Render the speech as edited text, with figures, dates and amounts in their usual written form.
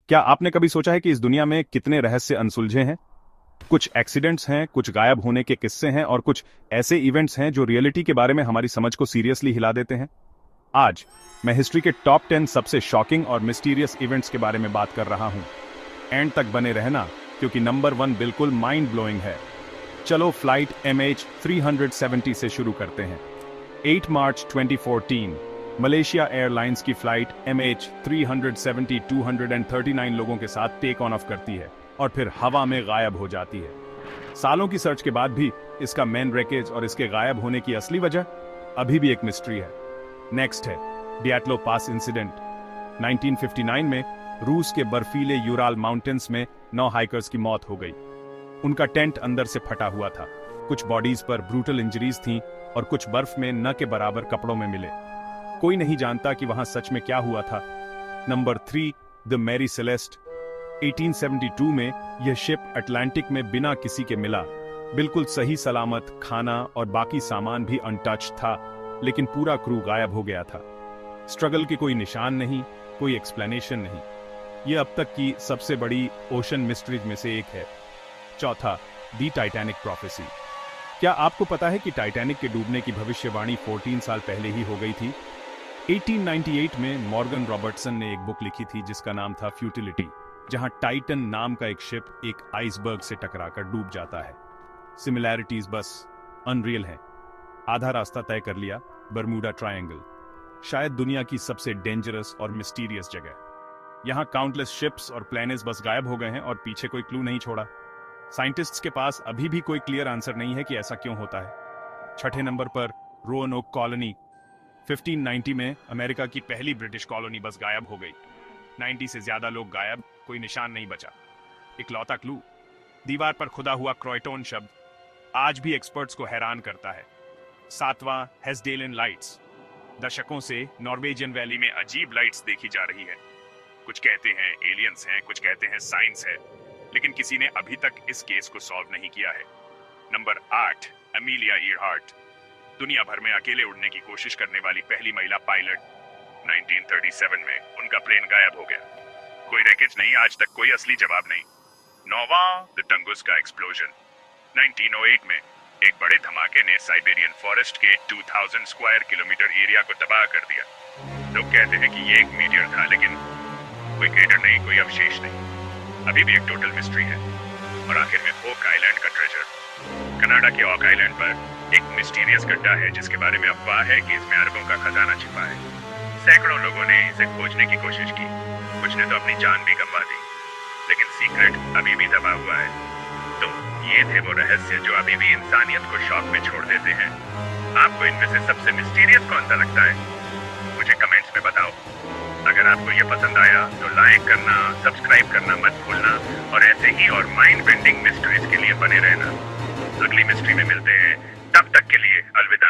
क्या आपने कभी सोचा है कि इस दुनिया में कितने रहस्य अनसुलझे हैं? कुछ एक्सीडेंट्स हैं, कुछ गायब होने के किस्से हैं और कुछ ऐसे इवेंट्स हैं जो रियलिटी के बारे में हमारी समझ को सीरियसली हिला देते हैं। आज मैं हिस्ट्री के टॉप 10 सबसे शॉकिंग और मिस्टीरियस इवेंट्स के बारे में बात कर रहा हूं। एंड तक बने रहना, क्योंकि नंबर 1 बिल्कुल माइंड ब्लोइंग है। चलो फ्लाइट MH370 से शुरू करते हैं। 8 मार्च 2014 मलेशिया एयरलाइंस की फ्लाइट MH370 239 लोगों के साथ टेक ऑन ऑफ करती है और फिर हवा में गायब हो जाती है। सालों की सर्च के बाद भी इसका मेन रैकेज और इसके गायब होने की असली वजह अभी भी एक मिस्ट्री है। नेक्स्ट है डियाटलो पास इंसिडेंट। 1959 में रूस के बर्फीले यूराल माउंटेन्स में 9 हाइकर्स की मौत हो गई। उनका टेंट अंदर से फटा हुआ था, कुछ बॉडीज पर ब्रूटल इंजरीज थीं और कुछ बर्फ में न के बराबर कपड़ों में मिले। कोई नहीं जानता कि वहां सच में क्या हुआ था। Number 3 the Mary Celeste. 1872 में यह शिप अटलांटिक में बिना किसी के मिला। बिल्कुल सही सलामत, खाना और बाकी सामान भी अनटच्ड था, लेकिन पूरा क्रू गायब हो गया था। स्ट्रगल के कोई निशान नहीं, कोई एक्सप्लेनेशन नहीं। यह अब तक की सबसे बड़ी ओशन मिस्ट्रीज में से एक है। चौथा, दी टाइटैनिक प्रोफेसी। क्या आपको पता है कि टाइटैनिक के डूबने की भविष्यवाणी 14 साल पहले ही हो गई थी? 1898 में मॉर्गन रॉबर्टसन ने एक बुक लिखी थी जिसका नाम था फ्यूटिलिटी, जहां टाइटन नाम का एक शिप एक आइसबर्ग से टकराकर डूब जाता है। सिमिलैरिटीज बस अनरियल हैं। आधा रास्ता तय कर लिया, बरमूडा ट्रायंगल, शायद दुनिया की सबसे डेंजरस और मिस्टीरियस जगह। यहां काउंटलेस शिप्स और प्लेनेस बस गायब हो गए हैं और पीछे कोई क्लू नहीं छोड़ा। साइंटिस्ट्स के पास अभी भी कोई क्लियर आंसर नहीं है कि ऐसा क्यों होता है। छठे नंबर पर रोअनोक कॉलोनी। 1590 में अमेरिका की पहली ब्रिटिश कॉलोनी बस गायब हो गई। 90 से ज्यादा लोग गायब, कोई निशान नहीं बचा। इकलौता क्लू, दीवार पर खुदा हुआ क्रोयटोन शब्द, आज भी एक्सपर्ट्स को हैरान करता है। सातवां, हेस्डेलन लाइट्स। दशकों से नॉर्वेजियन वैली में अजीब लाइट्स देखी जा रही है। कुछ कहते हैं एलियंस हैं, कुछ कहते हैं साइंस है, लेकिन किसी ने अभी तक इस केस को सॉल्व नहीं किया है। Number 8, Amelia Earhart. दुनिया भर में अकेले उड़ने की कोशिश करने वाली पहली महिला पायलट। 1937 में उनका प्लेन गायब हो गया। कोई रैकेज नहीं, आज तक कोई असली जवाब नहीं। नौवां, द टंगुस्का एक्सप्लोजन। 1908 में एक बड़े धमाके ने साइबेरियन फॉरेस्ट के 2000 स्क्वायर किलोमीटर एरिया को तबाह कर दिया। लोग कहते हैं कि ये एक मीटियर था, लेकिन कोई क्रेटर नहीं, कोई अवशेष नहीं। अभी भी एक टोटल मिस्ट्री है। और आखिर में ओक आइलैंड का ट्रेजर। कनाडा के ओक आइलैंड पर एक मिस्टीरियस गड्ढा है जिसके बारे में अफवाह है कि इसमें अरबों का खजाना छिपा है। सैकड़ों लोगों ने इसे खोजने की कोशिश की, कुछ ने तो अपनी जान भी गंवा दी, लेकिन सीक्रेट अभी भी दबा हुआ है। तो ये थे वो रहस्य जो अभी भी इंसानियत को शॉक में छोड़ देते हैं। आपको इनमें से सबसे मिस्टीरियस कौन सा लगता है? मुझे कमेंट्स में बताओ। अगर आपको ये पसंद आया तो लाइक करना, सब्सक्राइब करना मत भूलना और ऐसे ही और माइंड बेंडिंग मिस्ट्रीज के लिए बने रहना। अगली मिस्ट्री में मिलते हैं, तब तक के लिए अलविदा।